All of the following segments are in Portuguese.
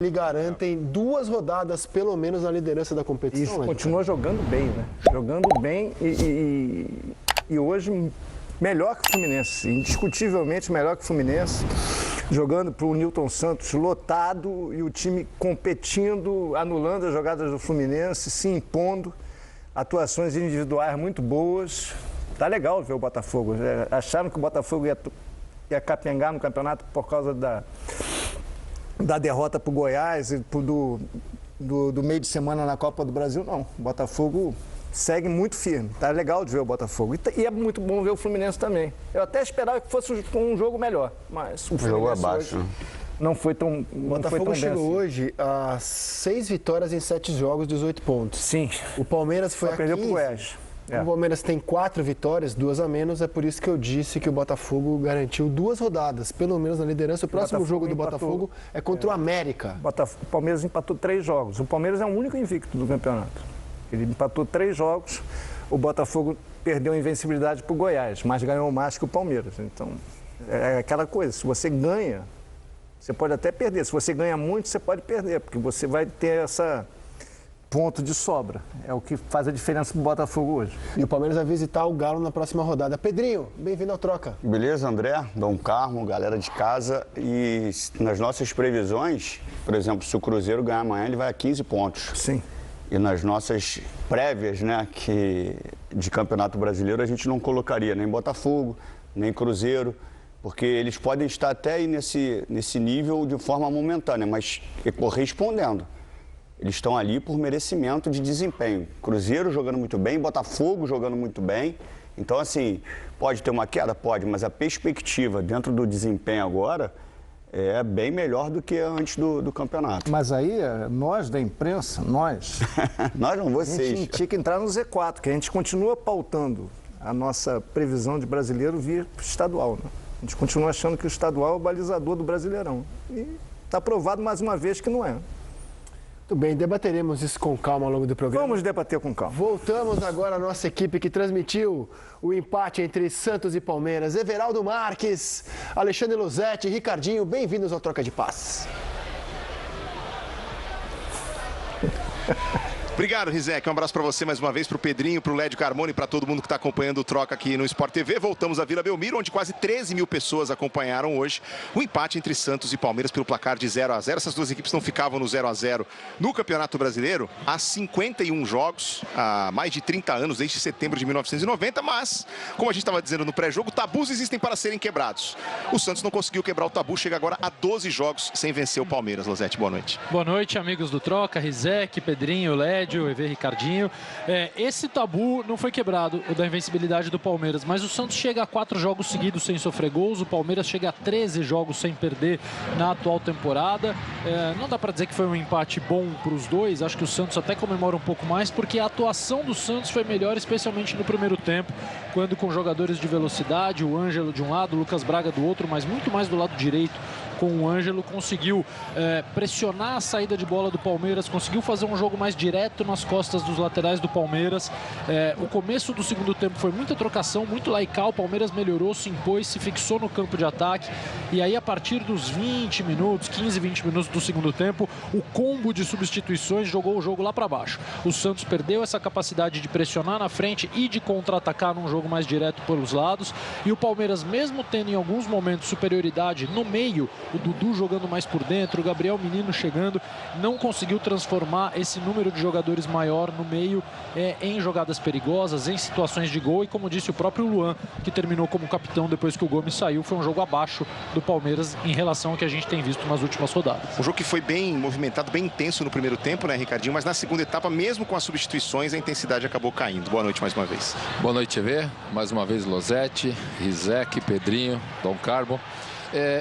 lhe garantem 2 rodadas, pelo menos, na liderança da competição. Isso, continua jogando bem, né? Jogando bem e hoje melhor que o Fluminense, indiscutivelmente melhor que o Fluminense, jogando para o Nilton Santos lotado e o time competindo, anulando as jogadas do Fluminense, se impondo, atuações individuais muito boas. Tá legal ver o Botafogo. Acharam que o Botafogo ia capengar no campeonato por causa da derrota para o Goiás e do meio de semana na Copa do Brasil? Não, o Botafogo segue muito firme. Tá legal de ver o Botafogo. E é muito bom ver o Fluminense também. Eu até esperava que fosse um jogo melhor, mas o jogo abaixo. Hoje não foi tão O Botafogo chegou hoje a 6 vitórias em 7 jogos, 18 pontos. Sim. O Palmeiras foi a 15. Perdeu para o Goiás. O Palmeiras tem 4 vitórias, 2 a menos. É por isso que eu disse que o Botafogo garantiu 2 rodadas, pelo menos na liderança. O próximo jogo do Botafogo é contra o América. O Palmeiras empatou 3 jogos. O Palmeiras é o único invicto do campeonato. Ele empatou 3 jogos. O Botafogo perdeu a invencibilidade para o Goiás, mas ganhou mais que o Palmeiras. Então, é aquela coisa. Se você ganha, você pode até perder. Se você ganha muito, você pode perder, porque você vai ter essa ponto de sobra. É o que faz a diferença para o Botafogo hoje. E o Palmeiras vai visitar o Galo na próxima rodada. Pedrinho, bem-vindo ao Troca. Beleza, André, Dom Carmo, galera de casa. E nas nossas previsões, por exemplo, se o Cruzeiro ganhar amanhã, ele vai a 15 pontos. Sim. E nas nossas prévias, né, de Campeonato Brasileiro, a gente não colocaria nem Botafogo, nem Cruzeiro, porque eles podem estar até aí nesse nível de forma momentânea, mas correspondendo. Eles estão ali por merecimento de desempenho. Cruzeiro jogando muito bem, Botafogo jogando muito bem. Então, assim, pode ter uma queda? Pode, mas a perspectiva dentro do desempenho agora é bem melhor do que antes do campeonato. Mas aí, nós da imprensa, nós não, vocês. A gente tinha que entrar no Z4, que a gente continua pautando a nossa previsão de brasileiro via estadual, né? A gente continua achando que o estadual é o balizador do Brasileirão. E está provado mais uma vez que não é. Muito bem, debateremos isso com calma ao longo do programa. Vamos debater com calma. Voltamos agora à nossa equipe que transmitiu o empate entre Santos e Palmeiras. Everaldo Marques, Alexandre Losetti, Ricardinho, bem-vindos ao Troca de Passes. Obrigado, Rizek. Um abraço para você mais uma vez, para o Pedrinho, para o Lédio Carmona e para todo mundo que está acompanhando o Troca aqui no Sport TV. Voltamos à Vila Belmiro, onde quase 13 mil pessoas acompanharam hoje o empate entre Santos e Palmeiras pelo placar de 0 a 0. Essas duas equipes não ficavam no 0 a 0 no Campeonato Brasileiro há 51 jogos, há mais de 30 anos, desde setembro de 1990, mas, como a gente estava dizendo no pré-jogo, tabus existem para serem quebrados. O Santos não conseguiu quebrar o tabu, chega agora a 12 jogos sem vencer o Palmeiras. Losetti, boa noite. Boa noite, amigos do Troca, Rizek, Pedrinho, Lédio, EV Ricardinho. Esse tabu não foi quebrado, o da invencibilidade do Palmeiras, mas o Santos chega a 4 jogos seguidos sem sofrer gols, o Palmeiras chega a 13 jogos sem perder na atual temporada. Não dá para dizer que foi um empate bom para os dois, acho que o Santos até comemora um pouco mais, porque a atuação do Santos foi melhor, especialmente no primeiro tempo, quando com jogadores de velocidade, o Ângelo de um lado, o Lucas Braga do outro, mas muito mais do lado direito, com o Ângelo, conseguiu pressionar a saída de bola do Palmeiras, conseguiu fazer um jogo mais direto nas costas dos laterais do Palmeiras. O começo do segundo tempo foi muita trocação, muito laical, o Palmeiras melhorou, se impôs, se fixou no campo de ataque, e aí a partir dos 20 minutos, 15, 20 minutos do segundo tempo, o combo de substituições jogou o jogo lá para baixo. O Santos perdeu essa capacidade de pressionar na frente e de contra-atacar num jogo mais direto pelos lados, e o Palmeiras, mesmo tendo em alguns momentos superioridade no meio, o Dudu jogando mais por dentro, o Gabriel Menino chegando, não conseguiu transformar esse número de jogadores maior no meio em jogadas perigosas, em situações de gol, e como disse o próprio Luan, que terminou como capitão depois que o Gomes saiu, foi um jogo abaixo do Palmeiras em relação ao que a gente tem visto nas últimas rodadas. Um jogo que foi bem movimentado, bem intenso no primeiro tempo, né, Ricardinho? Mas na segunda etapa, mesmo com as substituições, a intensidade acabou caindo. Boa noite mais uma vez. Boa noite, EV. Mais uma vez, Losetti, Rizek, Pedrinho, Dom Carbo.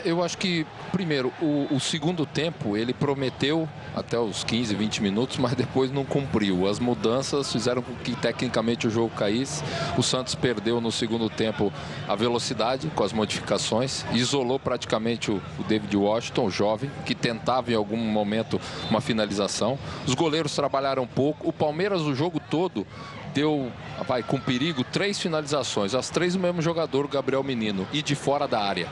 Eu acho que, primeiro, o segundo tempo, ele prometeu até os 15, 20 minutos, mas depois não cumpriu. As mudanças fizeram com que, tecnicamente, o jogo caísse. O Santos perdeu no segundo tempo a velocidade com as modificações. Isolou praticamente o David Washington, o jovem, que tentava em algum momento uma finalização. Os goleiros trabalharam pouco. O Palmeiras, o jogo todo, deu, com perigo, 3 finalizações. As 3 do mesmo jogador, o Gabriel Menino, e de fora da área.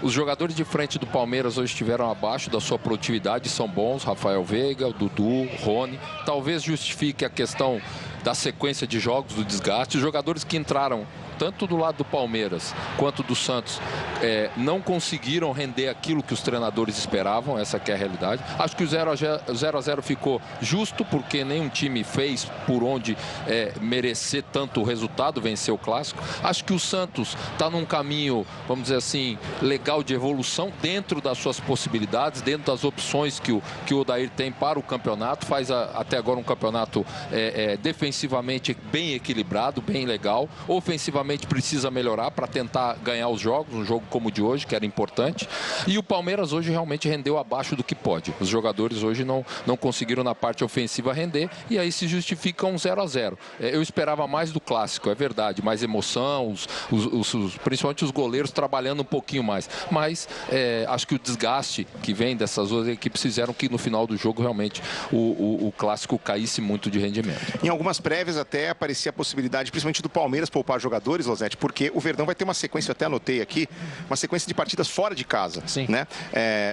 Os jogadores de frente do Palmeiras hoje estiveram abaixo da sua produtividade, são bons, Rafael Veiga, Dudu, Rony. Talvez justifique a questão da sequência de jogos, do desgaste. Os jogadores que entraram tanto do lado do Palmeiras quanto do Santos não conseguiram render aquilo que os treinadores esperavam, essa que é a realidade. Acho que o 0-0 ficou justo, porque nenhum time fez por onde merecer tanto o resultado, vencer o Clássico. Acho que o Santos está num caminho, vamos dizer assim, legal de evolução, dentro das suas possibilidades, dentro das opções que o Odair tem para o campeonato. Faz até agora um campeonato defensivamente bem equilibrado, bem legal. Ofensivamente precisa melhorar para tentar ganhar os jogos, um jogo como o de hoje, que era importante. E o Palmeiras hoje realmente rendeu abaixo do que pode. Os jogadores hoje não conseguiram na parte ofensiva render, e aí se justifica um 0-0. Eu esperava mais do Clássico, é verdade, mais emoção, principalmente os goleiros trabalhando um pouquinho mais. Mas acho que o desgaste que vem dessas duas equipes fizeram que no final do jogo realmente o Clássico caísse muito de rendimento. Em algumas prévias até aparecia a possibilidade, principalmente do Palmeiras, poupar jogadores, Losetti, porque o Verdão vai ter uma sequência, eu até anotei aqui, uma sequência de partidas fora de casa. Sim. Né?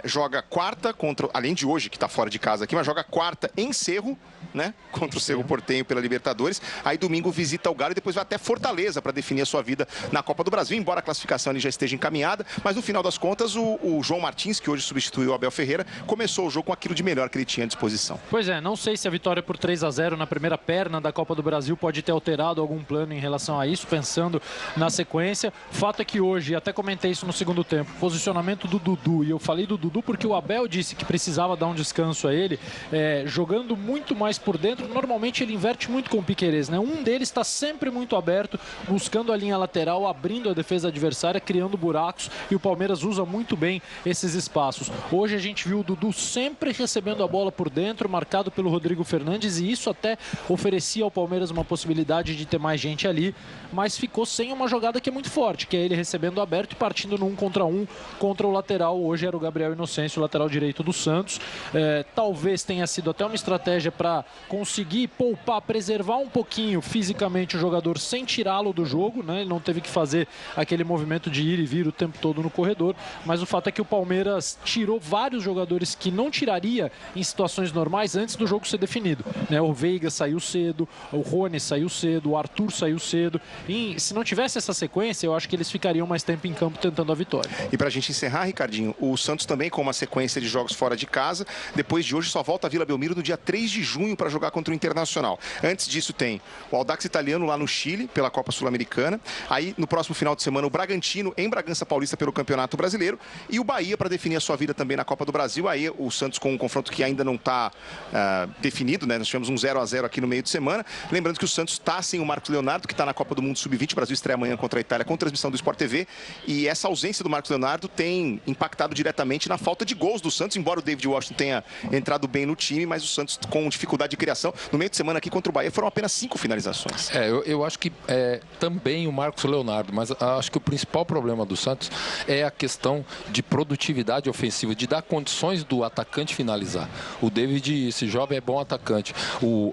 Joga quarta contra, além de hoje que está fora de casa aqui, mas joga quarta em Cerro, né? Contra o Cerro Porteño pela Libertadores. Aí domingo visita o Galo e depois vai até Fortaleza para definir a sua vida na Copa do Brasil, embora a classificação ali já esteja encaminhada, mas no final das contas o João Martins, que hoje substituiu o Abel Ferreira, começou o jogo com aquilo de melhor que ele tinha à disposição. Pois é, não sei se a vitória por 3-0 na primeira perna da Copa do Brasil pode ter alterado algum plano em relação a isso, pensando na sequência. Fato é que hoje, até comentei isso no segundo tempo, posicionamento do Dudu, e eu falei do Dudu porque o Abel disse que precisava dar um descanso a ele, jogando muito mais por dentro. Normalmente ele inverte muito com o Piquerez, né? Um deles está sempre muito aberto, buscando a linha lateral, abrindo a defesa adversária, criando buracos, e o Palmeiras usa muito bem esses espaços. Hoje a gente viu o Dudu sempre recebendo a bola por dentro, marcado pelo Rodrigo Fernandes, e isso até oferecia ao Palmeiras uma possibilidade de ter mais gente ali, mas ficou sem uma jogada que é muito forte, que é ele recebendo aberto e partindo no 1 contra 1 contra o lateral. Hoje era o Gabriel Inocêncio, o lateral direito do Santos. Talvez tenha sido até uma estratégia para conseguir poupar, preservar um pouquinho fisicamente o jogador sem tirá-lo do jogo, né? Ele não teve que fazer aquele movimento de ir e vir o tempo todo no corredor, mas o fato é que o Palmeiras tirou vários jogadores que não tiraria em situações normais antes do jogo ser definido, né? O Veiga saiu cedo, o Rony saiu cedo, o Arthur saiu cedo, e se não tivesse essa sequência, eu acho que eles ficariam mais tempo em campo tentando a vitória. E pra gente encerrar, Ricardinho, o Santos também com uma sequência de jogos fora de casa. Depois de hoje só volta a Vila Belmiro no dia 3 de junho para jogar contra o Internacional. Antes disso tem o Audax Italiano lá no Chile, pela Copa Sul-Americana. Aí no próximo final de semana o Bragantino em Bragança Paulista pelo Campeonato Brasileiro. E o Bahia para definir a sua vida também na Copa do Brasil. Aí o Santos com um confronto que ainda não está definido, né? Nós tivemos um 0-0 aqui no meio de semana. Lembrando que o Santos está sem o Marcos Leonardo, que está na Copa do Mundo Sub-20. O Brasil estreia amanhã contra a Itália com transmissão do Sport TV. E essa ausência do Marcos Leonardo tem impactado diretamente na falta de gols do Santos, embora o David Washington tenha entrado bem no time, mas o Santos com dificuldade de criação. No meio de semana aqui contra o Bahia foram apenas 5 finalizações. Eu acho que também o Marcos Leonardo, mas acho que o principal problema do Santos é a questão de produtividade ofensiva, de dar condições do atacante finalizar. O David, esse jovem, é bom atacante.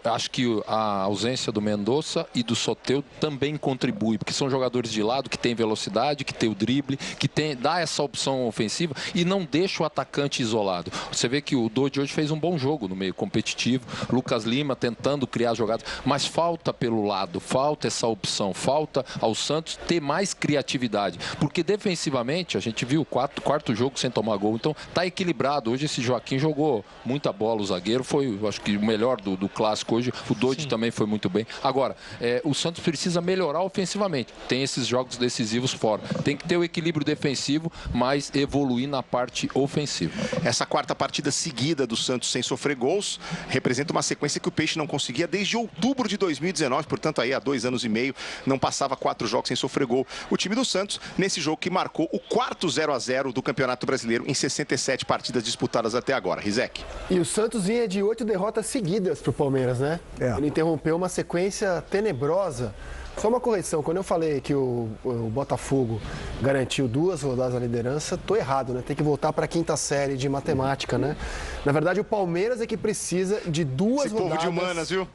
Acho que a ausência do Mendonça e do Soteldo também contribui, porque são jogadores de lado que têm velocidade, que têm o drible, que dá essa opção ofensiva e não deixa o atacante isolado. Você vê que o Dodi hoje fez um bom jogo no meio competitivo, Lucas Lima tentando criar jogadas, mas falta pelo lado, falta essa opção, falta ao Santos ter mais criatividade, porque defensivamente a gente viu o quarto jogo sem tomar gol, então tá equilibrado. Hoje esse Joaquim jogou muita bola, o zagueiro foi, acho que o melhor do clássico hoje, o Dodi também foi muito bem. Agora, o Santos precisa melhorar ofensivamente, tem esses jogos decisivos fora, tem que ter o equilíbrio defensivo, mas evoluir na parte ofensiva. Essa quarta partida seguida do Santos sem sofrer gols representa uma sequência que o Peixe não conseguia desde outubro de 2019, portanto aí há 2 anos e meio não passava 4 jogos sem sofrer gol. O time do Santos nesse jogo que marcou o quarto 0-0 do Campeonato Brasileiro em 67 partidas disputadas até agora. Rizek. E o Santos vinha de 8 derrotas seguidas pro Palmeiras, né? Ele interrompeu uma sequência tenebrosa. Só uma correção, quando eu falei que o Botafogo garantiu 2 rodadas na liderança, tô errado, né? Tem que voltar para a 5ª série de matemática, né? Na verdade, o Palmeiras é que precisa de 2 rodadas... Esse povo de humanas, viu?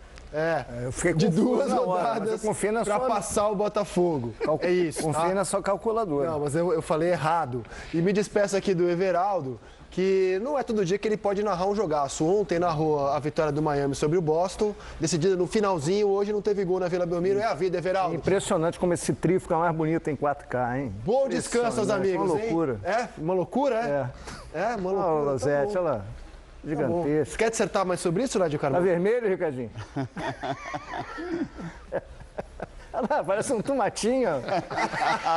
Eu fiquei de confuso 2 na hora, mas eu rodadas confiei na para sua- passar o Botafogo. É isso, Confiei tá? na sua calculadora. Não, mas eu falei errado. E me despeço aqui do Everaldo, que não é todo dia que ele pode narrar um jogaço. Ontem narrou a vitória do Miami sobre o Boston, decidida no finalzinho, hoje não teve gol na Vila Belmiro. É a vida, Everaldo. Impressionante como esse trio fica mais bonito em 4K, hein? Bom descanso aos amigos, Uma hein? loucura. É? Uma loucura, é? É, uma Olha loucura. o Losete, tá bom. olha lá. Tá bom. Gigantesco. Quer dissertar mais sobre isso, Lédio Tá Carvalho? vermelho, Ricardinho? Olha lá, parece um tomatinho.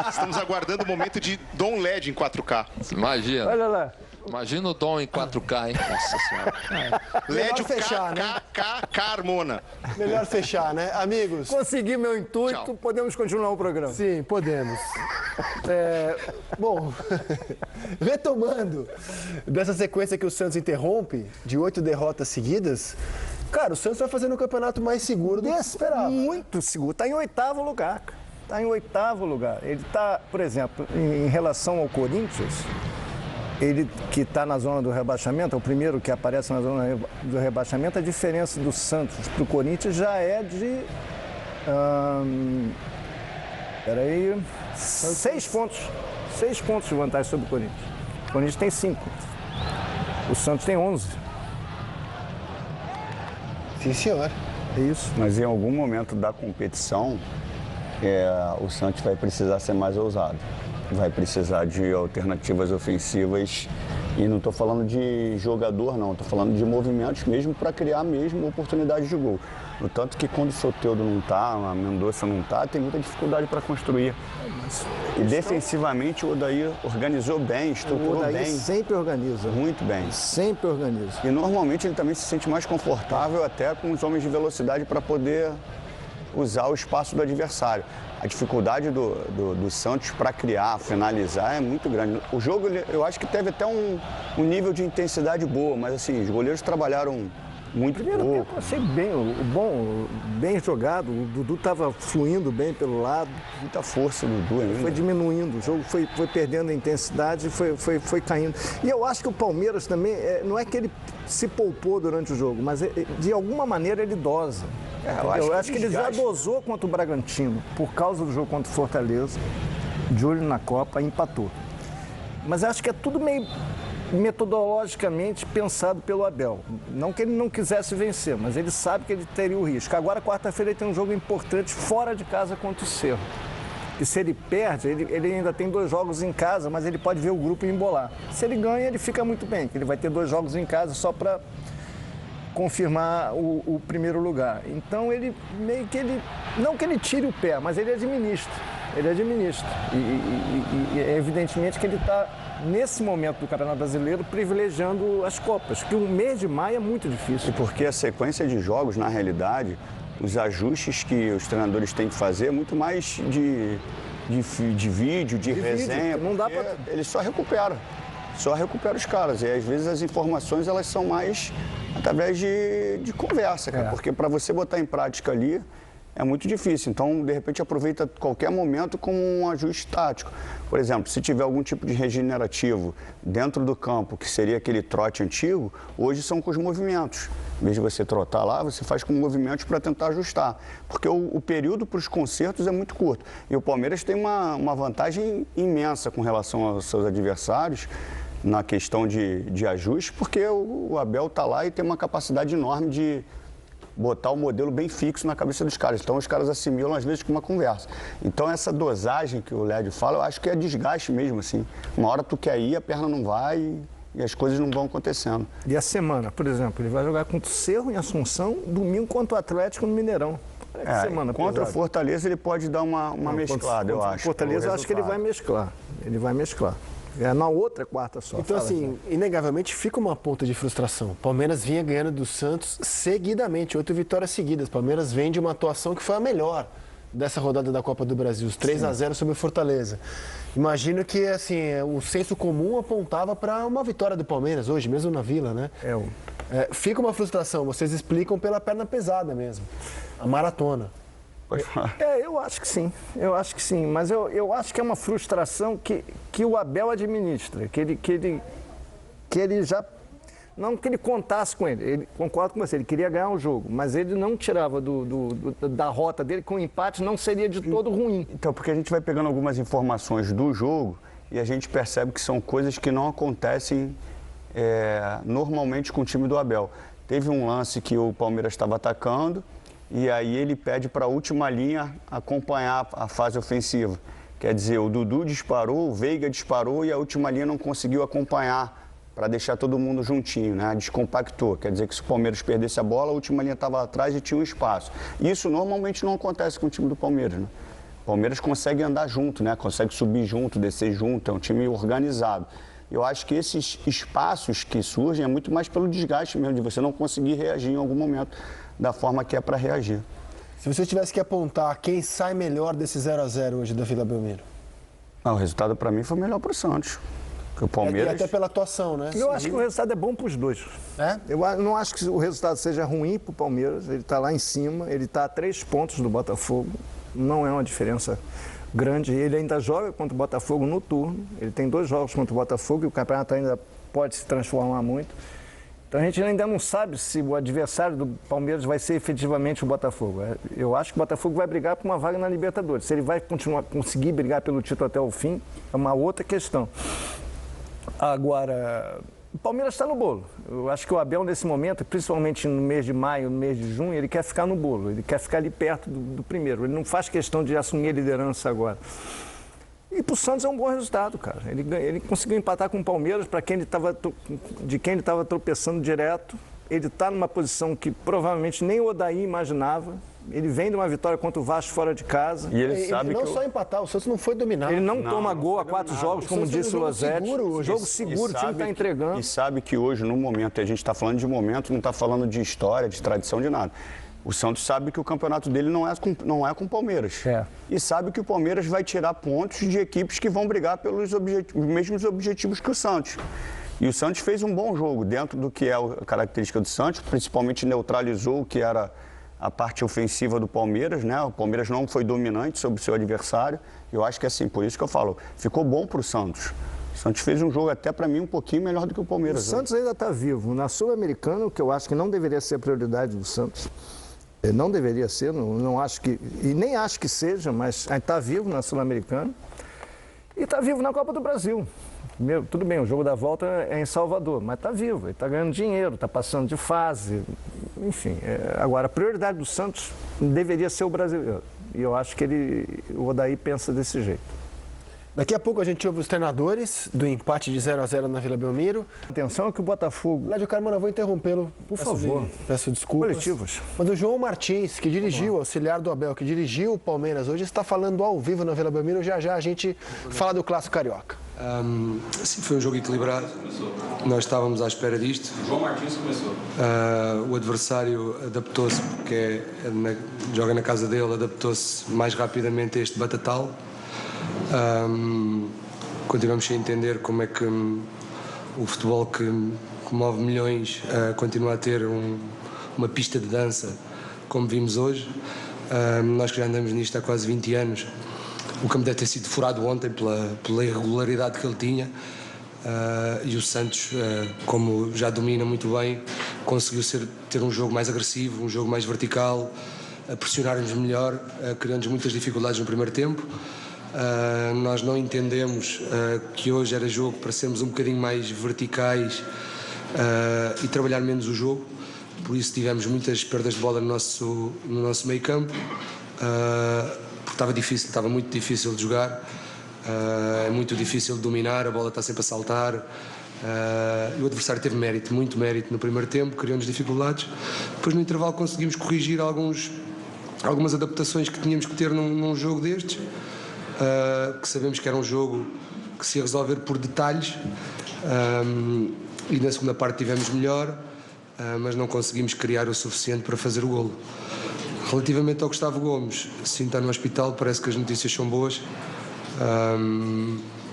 Estamos aguardando o momento de Dom LED em 4K. Imagina. Olha lá. Imagina o Dom em 4K, hein? Nossa senhora. LED fechar, né? KKK Carmona. Melhor fechar, né? Amigos, Consegui meu intuito, Tchau. podemos continuar o programa. sim, podemos. Bom, retomando dessa sequência que o Santos interrompe, de 8 derrotas seguidas, cara, o Santos vai fazendo um campeonato mais seguro do que se esperava. Muito seguro. Está em 8º lugar, cara. Está em 8º lugar. Ele está, por exemplo, em relação ao Corinthians, ele que está na zona do rebaixamento, é o primeiro que aparece na zona do rebaixamento, a diferença do Santos para o Corinthians já é de... Peraí... 6 pontos. 6 pontos de vantagem sobre o Corinthians. O Corinthians tem 5. O Santos tem 11. Sim, senhor. É isso. Mas em algum momento da competição, o Santos vai precisar ser mais ousado. Vai precisar de alternativas ofensivas. E não estou falando de jogador, não. Estou falando de movimentos mesmo para criar mesmo oportunidades de gol. No tanto que quando o Soteldo não está, a Mendonça não está, tem muita dificuldade para construir. E defensivamente o Odair organizou bem, O estruturou Odair bem. sempre organiza. Muito bem. Sempre organiza. E normalmente ele também se sente mais confortável até com os homens de velocidade para poder usar o espaço do adversário. A dificuldade do Santos para criar, finalizar é muito grande. O jogo, eu acho que teve até um nível de intensidade boa, mas assim, os goleiros trabalharam muito Primeiro pouco. tempo eu achei bem jogado. O Dudu estava fluindo bem pelo lado. Muita força do Dudu ainda. Foi diminuindo, o jogo foi perdendo a intensidade e foi caindo. E eu acho que o Palmeiras também, não é que ele se poupou durante o jogo, mas de alguma maneira ele dosa. Eu acho que ele já dosou contra o Bragantino, por causa do jogo contra o Fortaleza, de olho na Copa, empatou. Mas eu acho que é tudo meio metodologicamente pensado pelo Abel. Não que ele não quisesse vencer, mas ele sabe que ele teria o risco. Agora, quarta-feira, ele tem um jogo importante fora de casa contra o Cerro. E se ele perde, ele ainda tem 2 jogos em casa, mas ele pode ver o grupo e embolar. Se ele ganha, ele fica muito bem, que ele vai ter 2 jogos em casa só para confirmar o primeiro lugar. Então, ele meio que não que ele tire o pé, mas ele administra. Ele administra. E evidentemente que ele está, nesse momento do Campeonato Brasileiro, privilegiando as Copas, que o mês de maio é muito difícil. E porque a sequência de jogos, na realidade, os ajustes que os treinadores têm que fazer é muito mais de vídeo, de resenha. não dá porque pra... Ele só recupera os caras. E às vezes as informações elas são mais através de conversa, cara. Porque para você botar em prática ali é muito difícil. Então, de repente, aproveita qualquer momento como um ajuste tático. Por exemplo, se tiver algum tipo de regenerativo dentro do campo, que seria aquele trote antigo, hoje são com os movimentos. Em vez de você trotar lá, você faz com movimentos para tentar ajustar. Porque o período para os concertos é muito curto. E o Palmeiras tem uma vantagem imensa com relação aos seus adversários na questão de ajuste, porque o Abel está lá e tem uma capacidade enorme de botar o modelo bem fixo na cabeça dos caras. Então, os caras assimilam, às vezes, com uma conversa. Então, essa dosagem que o Lédio fala, eu acho que é desgaste mesmo, assim. Uma hora tu quer ir, a perna não vai e as coisas não vão acontecendo. E a semana, por exemplo, ele vai jogar contra o Cerro em Assunção, domingo contra o Atlético no Mineirão. Semana contra o pesada. Fortaleza, ele pode dar uma mesclada, eu acho. Fortaleza, eu acho que ele vai mesclar. Ele vai mesclar. É na outra quarta só. Então, assim, inegavelmente fica uma ponta de frustração. O Palmeiras vinha ganhando do Santos seguidamente, 8 vitórias seguidas. O Palmeiras vem de uma atuação que foi a melhor dessa rodada da Copa do Brasil, os 3-0 sobre o Fortaleza. Imagino que, assim, o senso comum apontava para uma vitória do Palmeiras hoje, mesmo na Vila, né? Fica uma frustração, vocês explicam pela perna pesada mesmo, a maratona. Pode falar. Eu acho que sim, mas eu acho que é uma frustração que o Abel administra, que ele já Não que ele contasse com ele concordo com você, ele queria ganhar o jogo, mas ele não tirava da rota dele que o empate não seria de todo ruim. Então, porque a gente vai pegando algumas informações do jogo e a gente percebe que são coisas que não acontecem normalmente com o time do Abel. Teve um lance que o Palmeiras estava atacando e aí ele pede para a última linha acompanhar a fase ofensiva. Quer dizer, o Dudu disparou, o Veiga disparou e a última linha não conseguiu acompanhar para deixar todo mundo juntinho, né? Descompactou. Quer dizer que se o Palmeiras perdesse a bola, a última linha estava atrás e tinha um espaço. Isso normalmente não acontece com o time do Palmeiras, né? O Palmeiras consegue andar junto, né? Consegue subir junto, descer junto, é um time organizado. Eu acho que esses espaços que surgem é muito mais pelo desgaste mesmo, de você não conseguir reagir em algum momento da forma que é para reagir. Se você tivesse que apontar quem sai melhor desse 0-0 hoje da Vila Belmiro? O resultado para mim foi melhor para o Santos. O Palmeiras... E até pela atuação, né? Eu acho que o resultado é bom para os dois. Eu não acho que o resultado seja ruim para o Palmeiras. Ele está lá em cima, ele está a 3 pontos do Botafogo. Não é uma diferença grande. Ele ainda joga contra o Botafogo no turno. Ele tem 2 jogos contra o Botafogo e o campeonato ainda pode se transformar muito. Então a gente ainda não sabe se o adversário do Palmeiras vai ser efetivamente o Botafogo. Eu acho que o Botafogo vai brigar por uma vaga na Libertadores. Se ele vai conseguir brigar pelo título até o fim, é uma outra questão. Agora, o Palmeiras está no bolo. Eu acho que o Abel, nesse momento, principalmente no mês de maio, no mês de junho, ele quer ficar no bolo. Ele quer ficar ali perto do primeiro. Ele não faz questão de assumir a liderança agora. E para o Santos é um bom resultado, cara. Ele conseguiu empatar com o Palmeiras, de quem ele estava tropeçando direto. Ele está numa posição que provavelmente nem o Odair imaginava. Ele vem de uma vitória contra o Vasco fora de casa. E ele sabe não só empatar, o Santos não foi dominado. Ele não toma gol há 4 jogos, como disse o Losetti. Jogo seguro, o time está entregando. E sabe que hoje, no momento, a gente está falando de momento, não está falando de história, de tradição, de nada. O Santos sabe que o campeonato dele não é com o Palmeiras. E sabe que o Palmeiras vai tirar pontos de equipes que vão brigar pelos mesmos objetivos que o Santos. E o Santos fez um bom jogo dentro do que é a característica do Santos, principalmente neutralizou o que era a parte ofensiva do Palmeiras, né? O Palmeiras não foi dominante sobre o seu adversário. Eu acho que assim, por isso que eu falo, ficou bom para o Santos. O Santos fez um jogo até para mim um pouquinho melhor do que o Palmeiras. O Santos ainda está vivo. Na Sul-Americana, o que eu acho que não deveria ser a prioridade do Santos. Não deveria ser, não acho que, e nem acho que seja, mas está vivo na Sul-Americana e está vivo na Copa do Brasil. Tudo bem, o jogo da volta é em Salvador, mas está vivo, ele está ganhando dinheiro, está passando de fase, enfim. Agora, a prioridade do Santos deveria ser o brasileiro. E eu acho que o Odair pensa desse jeito. Daqui a pouco a gente ouve os treinadores do empate de 0-0 na Vila Belmiro. Atenção é que o Botafogo... Lédio Carmona, eu vou interrompê-lo. Por favor. Peço desculpas. Coletivos. Mas o João Martins, que dirigiu, auxiliar do Abel, que dirigiu o Palmeiras, hoje está falando ao vivo na Vila Belmiro. Já já a gente fala do Clássico Carioca. Sim, foi um jogo equilibrado. Nós estávamos à espera disto. João Martins começou. O adversário adaptou-se, porque joga na casa dele, adaptou-se mais rapidamente a este batatal. Continuamos sem entender como é que o futebol que move milhões continua a ter uma pista de dança como vimos hoje. Nós que já andamos nisto há quase 20 anos, o campo deve ter sido furado ontem pela irregularidade que ele tinha. E o Santos, como já domina muito bem, conseguiu ter um jogo mais agressivo, um jogo mais vertical, pressionar-nos melhor, criando-nos muitas dificuldades no primeiro tempo. Nós não entendemos que hoje era jogo para sermos um bocadinho mais verticais e trabalhar menos o jogo, por isso tivemos muitas perdas de bola no nosso meio campo, porque estava muito difícil de jogar, é muito difícil de dominar, a bola está sempre a saltar, e o adversário teve muito mérito no primeiro tempo, criou-nos dificuldades. Depois no intervalo conseguimos corrigir algumas adaptações que tínhamos que ter num jogo destes, que sabemos que era um jogo que se ia resolver por detalhes, e na segunda parte tivemos melhor, mas não conseguimos criar o suficiente para fazer o golo. Relativamente ao Gustavo Gomes, sim, está no hospital, parece que as notícias são boas,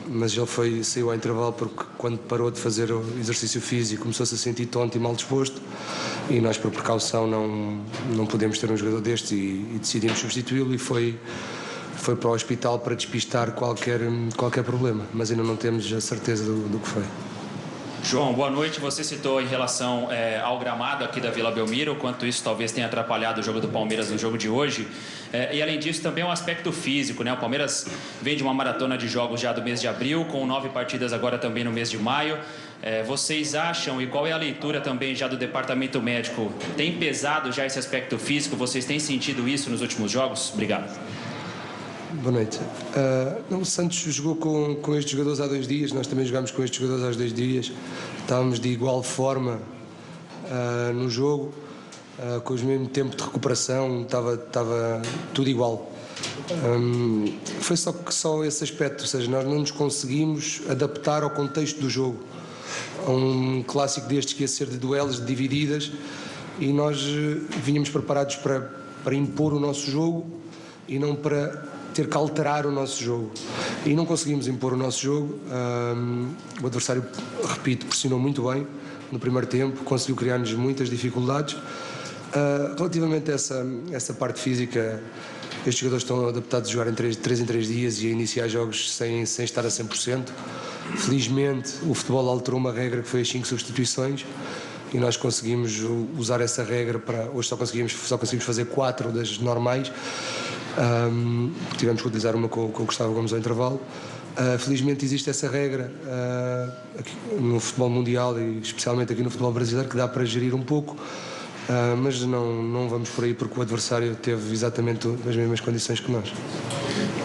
mas ele saiu ao intervalo porque quando parou de fazer o exercício físico começou-se a sentir tonto e mal disposto, e nós por precaução não podemos ter um jogador destes e decidimos substituí-lo, e foi para o hospital para despistar qualquer problema, mas ainda não temos a certeza do que foi. João, boa noite. Você citou em relação ao gramado aqui da Vila Belmiro, quanto isso talvez tenha atrapalhado o jogo do Palmeiras no jogo de hoje. E além disso, também um aspecto físico, né? O Palmeiras vem de uma maratona de jogos já do mês de abril, com 9 partidas agora também no mês de maio. Vocês acham, e qual é a leitura também já do departamento médico, tem pesado já esse aspecto físico? Vocês têm sentido isso nos últimos jogos? Obrigado. Boa noite. O Santos jogou com estes jogadores há 2 dias, nós também jogámos com estes jogadores há 2 dias. Estávamos de igual forma no jogo, com o mesmo tempo de recuperação, estava tudo igual. Foi só esse aspecto, ou seja, nós não nos conseguimos adaptar ao contexto do jogo. Um clássico destes que ia ser de duelos, de divididas, e nós vínhamos preparados para impor o nosso jogo e não para ter que alterar o nosso jogo. E não conseguimos impor o nosso jogo. O adversário, repito, pressionou muito bem no primeiro tempo, conseguiu criar-nos muitas dificuldades. Relativamente a essa parte física, estes jogadores estão adaptados a jogar em 3 em 3 dias e a iniciar jogos sem estar a 100%. Felizmente, o futebol alterou uma regra que foi as 5 substituições e nós conseguimos usar essa regra para... Hoje só conseguimos fazer 4 das normais. Tivemos que utilizar uma com o Gustavo Gomes ao intervalo. Felizmente existe essa regra aqui no futebol mundial e especialmente aqui no futebol brasileiro, que dá para gerir um pouco, mas não vamos por aí porque o adversário teve exatamente as mesmas condições que nós.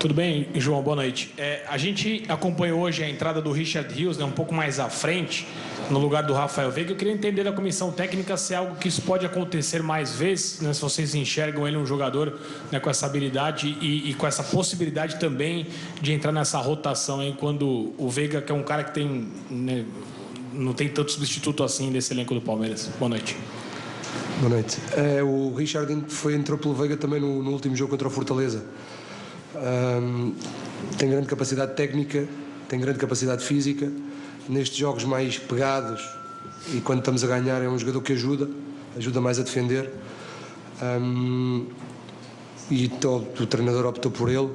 Tudo bem, João? Boa noite. A gente acompanhou hoje a entrada do Richard Rios, né, um pouco mais à frente, no lugar do Rafael Veiga. Eu queria entender da comissão técnica se é algo que isso pode acontecer mais vezes, né, se vocês enxergam ele um jogador, né, com essa habilidade e com essa possibilidade também de entrar nessa rotação, hein, quando o Veiga, que é um cara que tem, né, não tem tanto substituto assim nesse elenco do Palmeiras. Boa noite. Boa noite. O Richard entrou pelo Veiga também no último jogo contra o Fortaleza. Tem grande capacidade técnica, tem grande capacidade física. Nestes jogos mais pegados e quando estamos a ganhar é um jogador que ajuda mais a defender, e o treinador optou por ele,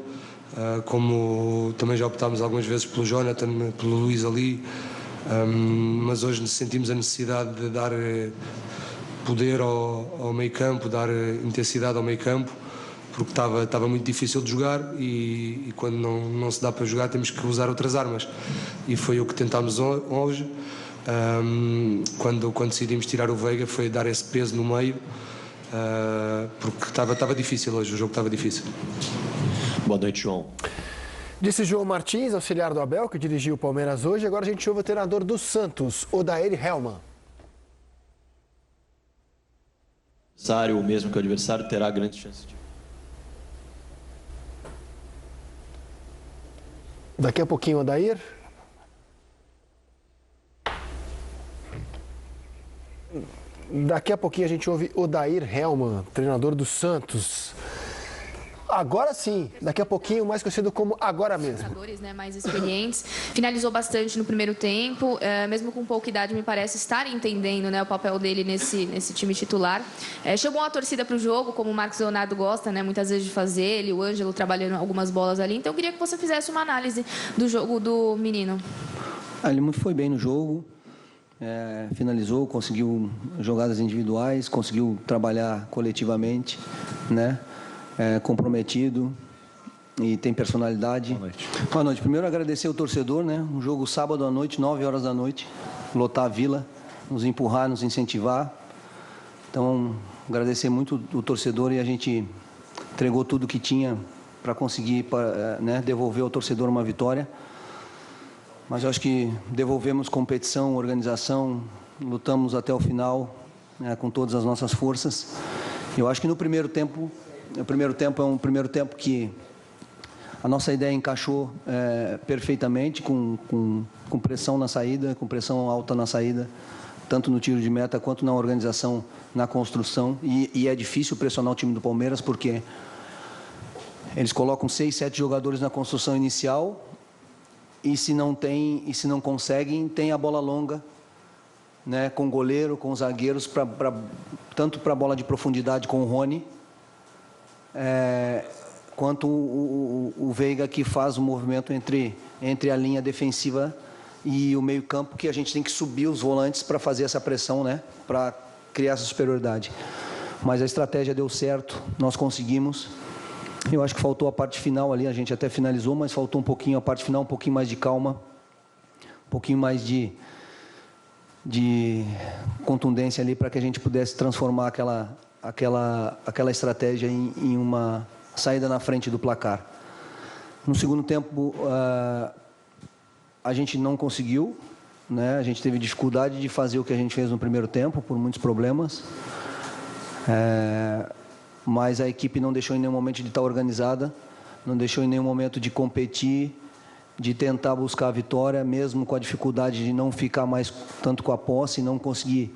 como também já optámos algumas vezes pelo Jonathan, pelo Luís ali, mas hoje sentimos a necessidade de dar poder ao meio campo, dar intensidade ao meio campo, porque estava muito difícil de jogar e quando não se dá para jogar temos que usar outras armas, e foi o que tentámos hoje. Quando decidimos tirar o Veiga foi dar esse peso no meio, porque estava difícil hoje, o jogo estava difícil. Boa noite, João. Disse João Martins, auxiliar do Abel, que dirigiu o Palmeiras hoje. Agora a gente ouve o treinador do Santos, Odair Hellmann. O mesmo que o adversário terá grandes chances de... Daqui a pouquinho, Odair. Daqui a pouquinho a gente ouve Odair Hellmann, treinador do Santos. Agora sim, daqui a pouquinho, mais conhecido como Agora Mesmo. Jogadores, né, mais experientes, finalizou bastante no primeiro tempo, mesmo com pouca idade, me parece estar entendendo, né, o papel dele nesse time titular. Chamou a torcida para o jogo, como o Marcos Leonardo gosta, né, muitas vezes de fazer, ele, o Ângelo trabalhando algumas bolas ali. Então eu queria que você fizesse uma análise do jogo do menino. Ele foi bem no jogo, finalizou, conseguiu jogadas individuais, conseguiu trabalhar coletivamente, né? Comprometido e tem personalidade. Boa noite. Boa noite. Primeiro agradecer ao torcedor, né? Um jogo sábado à noite, 9 horas da noite, lotar a Vila, nos empurrar, nos incentivar. Então, agradecer muito o torcedor, e a gente entregou tudo que tinha para conseguir, né, devolver ao torcedor uma vitória. Mas eu acho que devolvemos competição, organização, lutamos até o final, né, com todas as nossas forças. Eu acho que no primeiro tempo é um primeiro tempo que a nossa ideia encaixou perfeitamente, com pressão na saída, com pressão alta na saída, tanto no tiro de meta quanto na organização, na construção. E é difícil pressionar o time do Palmeiras, porque eles colocam 6, 7 jogadores na construção inicial, e se não conseguem, tem a bola longa, né, com o goleiro, com os zagueiros, tanto para a bola de profundidade com o Rony, quanto o Veiga, que faz o movimento entre a linha defensiva e o meio-campo, que a gente tem que subir os volantes para fazer essa pressão, né? Para criar essa superioridade. Mas a estratégia deu certo, nós conseguimos. Eu acho que faltou a parte final ali, a gente até finalizou, mas faltou um pouquinho a parte final, um pouquinho mais de calma, um pouquinho mais de contundência ali para que a gente pudesse transformar aquela estratégia em uma saída na frente do placar. No segundo tempo, a gente não conseguiu, né? A gente teve dificuldade de fazer o que a gente fez no primeiro tempo, por muitos problemas. Mas a equipe não deixou em nenhum momento de estar organizada, não deixou em nenhum momento de competir, de tentar buscar a vitória, mesmo com a dificuldade de não ficar mais tanto com a posse, não conseguir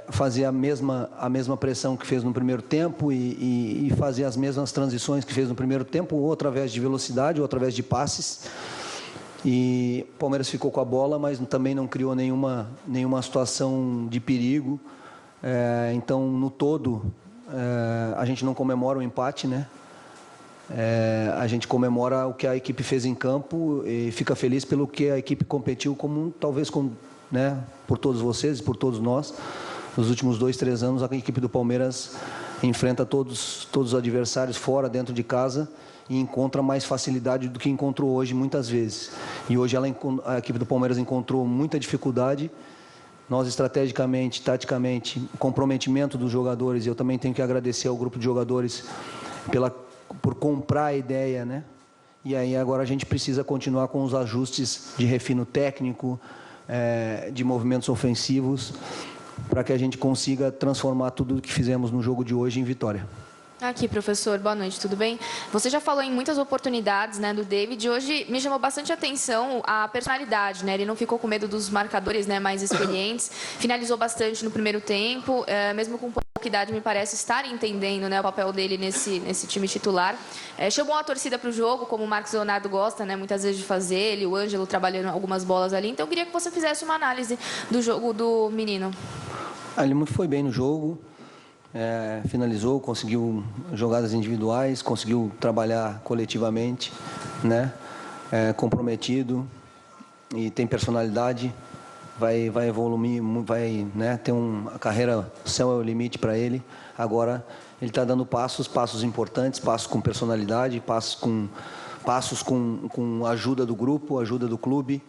fazer a mesma pressão que fez no primeiro tempo e fazer as mesmas transições que fez no primeiro tempo, ou através de velocidade, ou através de passes. E o Palmeiras ficou com a bola, mas também não criou nenhuma situação de perigo. Então, no todo, a gente não comemora o empate, né? A gente comemora o que a equipe fez em campo e fica feliz pelo que a equipe competiu, né, por todos vocês e por todos nós. Nos últimos 2, 3 anos, a equipe do Palmeiras enfrenta todos os adversários fora, dentro de casa, e encontra mais facilidade do que encontrou hoje, muitas vezes. E hoje a equipe do Palmeiras encontrou muita dificuldade. Nós, estrategicamente, taticamente, comprometimento dos jogadores, eu também tenho que agradecer ao grupo de jogadores por comprar a ideia, né? E aí agora a gente precisa continuar com os ajustes de refino técnico, de movimentos ofensivos, para que a gente consiga transformar tudo o que fizemos no jogo de hoje em vitória. Aqui, professor, boa noite, tudo bem? Você já falou em muitas oportunidades, né, do David. Hoje me chamou bastante atenção a personalidade, né? Ele não ficou com medo dos marcadores, né, mais experientes. Finalizou bastante no primeiro tempo, mesmo com pouca idade, me parece estar entendendo, né, o papel dele nesse time titular. Chamou a torcida para o jogo, como o Marcos Leonardo gosta, né, muitas vezes de fazer. Ele, o Ângelo trabalhando algumas bolas ali. Então, eu queria que você fizesse uma análise do jogo do menino. Ele foi bem no jogo. Finalizou, conseguiu jogadas individuais, conseguiu trabalhar coletivamente, né? Comprometido e tem personalidade, vai evoluir, vai, né, ter a carreira, o céu é o limite para ele. Agora ele está dando passos importantes, passos com personalidade, passos com a ajuda do grupo, ajuda do clube,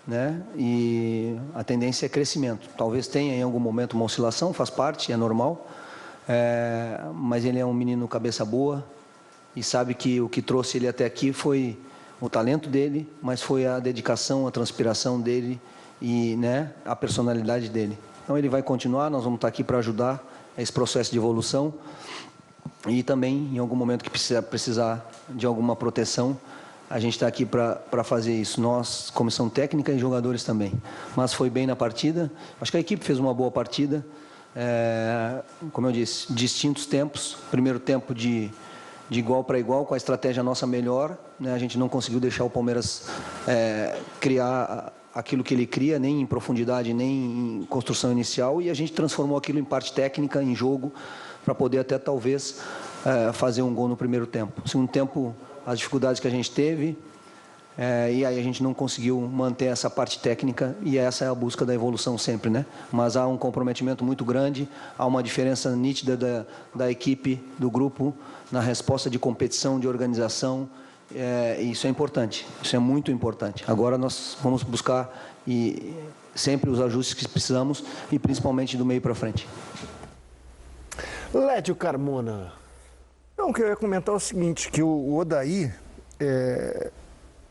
né? E a tendência é crescimento. Talvez tenha em algum momento uma oscilação, faz parte, é normal. Mas ele é um menino cabeça boa e sabe que o que trouxe ele até aqui foi o talento dele, mas foi a dedicação, a transpiração dele e, né, a personalidade dele. Então ele vai continuar, nós vamos estar aqui para ajudar esse processo de evolução e também em algum momento que precisar de alguma proteção, a gente está aqui para fazer isso, nós, comissão técnica e jogadores também. Mas foi bem na partida, acho que a equipe fez uma boa partida. Como eu disse, distintos tempos. Primeiro tempo de igual para igual, com a estratégia nossa melhor, né? A gente não conseguiu deixar o Palmeiras criar aquilo que ele cria, nem em profundidade, nem em construção inicial, e a gente transformou aquilo em parte técnica, em jogo, para poder até talvez fazer um gol no primeiro tempo. No segundo tempo, as dificuldades que a gente teve, e aí a gente não conseguiu manter essa parte técnica, e essa é a busca da evolução sempre, né? Mas há um comprometimento muito grande, há uma diferença nítida da equipe, do grupo, na resposta de competição, de organização, e isso é importante, isso é muito importante. Agora nós vamos buscar sempre os ajustes que precisamos, e principalmente do meio para frente. Lédio Carmona. Não, o que eu ia comentar é o seguinte, que o Odair...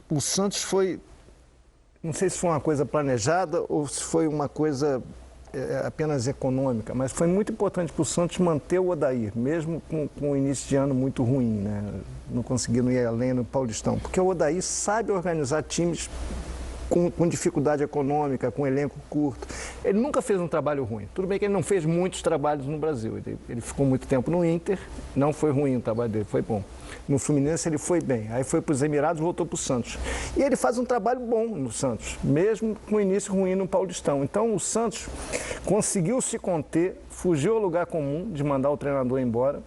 O Santos foi, não sei se foi uma coisa planejada ou se foi uma coisa apenas econômica, mas foi muito importante para o Santos manter o Odair, mesmo com o início de ano muito ruim, né? Não conseguindo ir além no Paulistão, porque o Odair sabe organizar times com dificuldade econômica, com elenco curto. Ele nunca fez um trabalho ruim. Tudo bem que ele não fez muitos trabalhos no Brasil. Ele ficou muito tempo no Inter, não foi ruim o trabalho dele, foi bom. No Fluminense ele foi bem, aí foi para os Emirados e voltou para o Santos. E ele faz um trabalho bom no Santos, mesmo com o início ruim no Paulistão. Então o Santos conseguiu se conter, fugiu ao lugar comum de mandar o treinador embora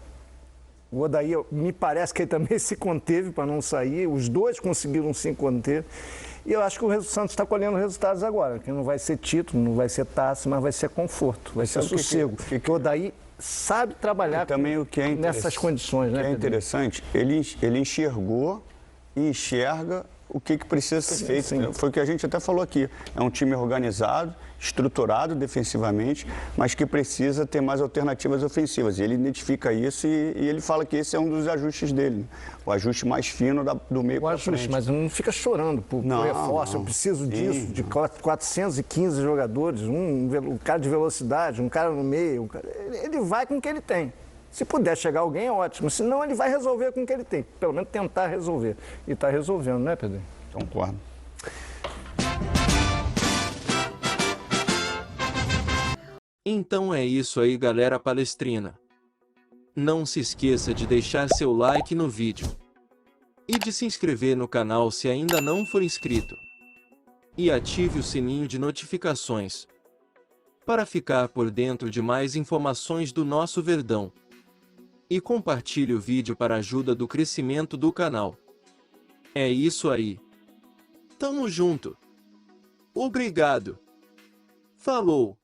O Odaí, me parece que ele também se conteve para não sair. Os dois conseguiram se conter. E eu acho que o Santos está colhendo resultados agora, que não vai ser título, não vai ser taça, mas vai ser conforto, vai ser sossego. Porque o Odaí sabe trabalhar também o que é nessas condições, né? O que é interessante, ele enxergou e enxerga o que precisa ser feito. Sim. Foi o que a gente até falou aqui. É um time organizado, estruturado defensivamente, mas que precisa ter mais alternativas ofensivas. E ele identifica isso e ele fala que esse é um dos ajustes dele. O ajuste mais fino do meio para frente. Mas não fica chorando por reforço. Eu preciso disso, de 415 jogadores, um cara de velocidade, um cara no meio. Ele vai com o que ele tem. Se puder chegar alguém, é ótimo. Senão, ele vai resolver com o que ele tem. Pelo menos tentar resolver. E está resolvendo, né, Pedro? Concordo. Então é isso aí, galera palestrina. Não se esqueça de deixar seu like no vídeo. E de se inscrever no canal se ainda não for inscrito. E ative o sininho de notificações. Para ficar por dentro de mais informações do nosso Verdão. E compartilhe o vídeo para a ajuda do crescimento do canal. É isso aí. Tamo junto. Obrigado. Falou.